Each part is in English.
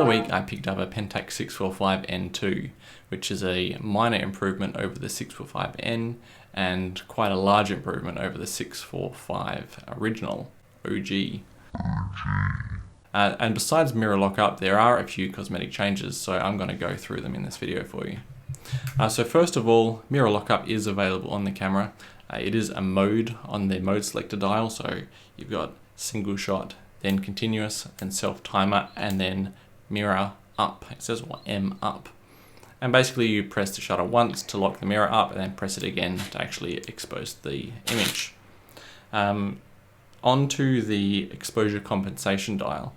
week I picked up a Pentax 645N2, which is a minor improvement over the 645N and quite a large improvement over the 645 original OG. And besides mirror lockup, there are a few cosmetic changes, so I'm going to go through them in this video for you. So first of all, mirror lockup is available on the camera. It is a mode on the mode selector dial, so you've got single shot, then continuous, and self timer, and then mirror up. It says M up. And basically you press the shutter once to lock the mirror up and then press it again to actually expose the image. Onto the exposure compensation dial.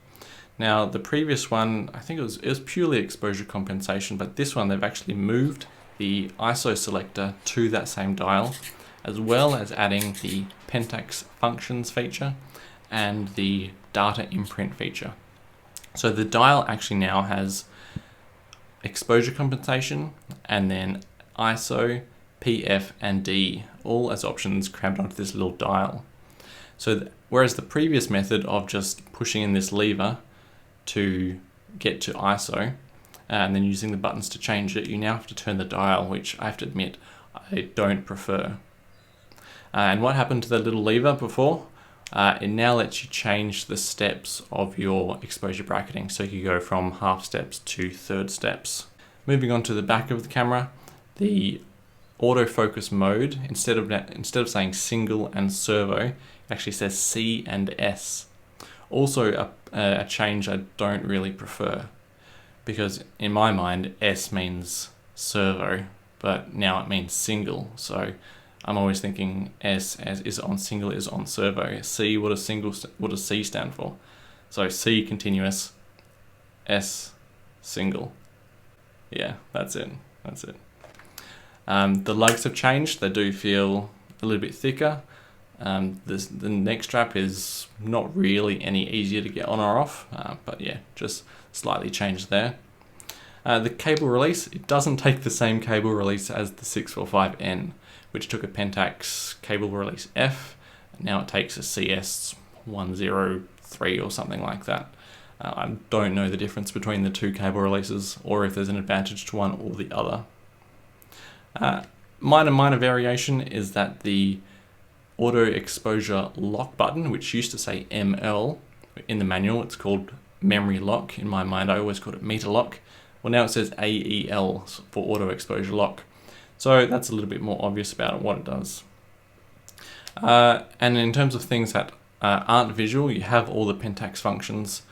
Now the previous one, I think it was purely exposure compensation, but this one they've actually moved the ISO selector to that same dial, as well as adding the Pentax functions feature and the data imprint feature. So the dial actually now has exposure compensation and then ISO, PF and D, all as options crammed onto this little dial. So whereas the previous method of just pushing in this lever to get to ISO and then using the buttons to change it, you now have to turn the dial, which I have to admit I don't prefer. And what happened to the little lever before? It now lets you change the steps of your exposure bracketing, so you go from half steps to third steps. Moving on to the back of the camera, the autofocus mode, instead of saying single and servo, it actually says C and S. Also a change I don't really prefer, because in my mind S means servo, but now it means single. So I'm always thinking S as is on single, is on servo. C, what does C stand for? So C continuous, S single. Yeah, that's it. The lugs have changed. They do feel a little bit thicker. The neck strap is not really any easier to get on or off, but yeah, just slightly changed there. The cable release, it doesn't take the same cable release as the 645N, which took a Pentax cable release F. Now it takes a CS103 or something like that. I don't know the difference between the two cable releases or if there's an advantage to one or the other. Minor variation is that the auto exposure lock button, which used to say ML in the manual, it's called memory lock. In my mind, I always called it meter lock. Well, now it says AEL for auto exposure lock. So that's a little bit more obvious about what it does. And in terms of things that aren't visual, you have all the Pentax functions.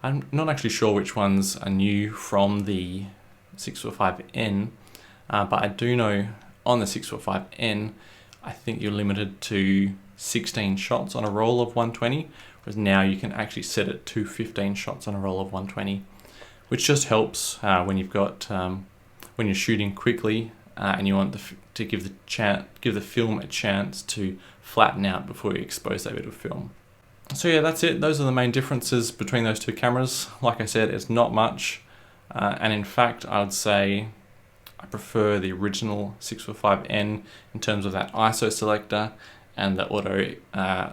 I'm not actually sure which ones are new from the 645N, but I do know on the 645N, I think you're limited to 16 shots on a roll of 120, whereas now you can actually set it to 15 shots on a roll of 120, which just helps when you've got when you're shooting quickly and you want to give the film a chance to flatten out before you expose that bit of film. So yeah, that's it. Those are the main differences between those two cameras. Like I said, it's not much, and in fact, I would say I prefer the original 645N in terms of that ISO selector and the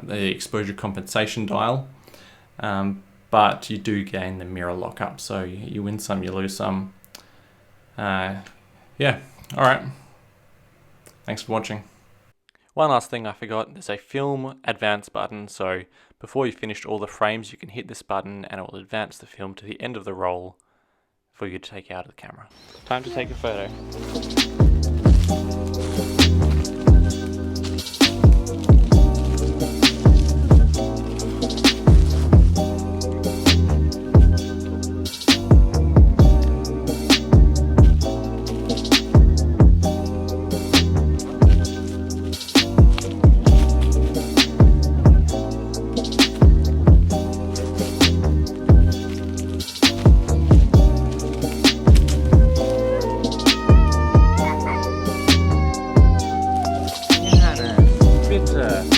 the exposure compensation dial. But you do gain the mirror lockup, so you win some, you lose some. Yeah, all right. Thanks for watching. One last thing I forgot, there's a film advance button, so before you've finished all the frames, you can hit this button and it will advance the film to the end of the roll for you to take out of the camera. Time to take a photo. Bitte.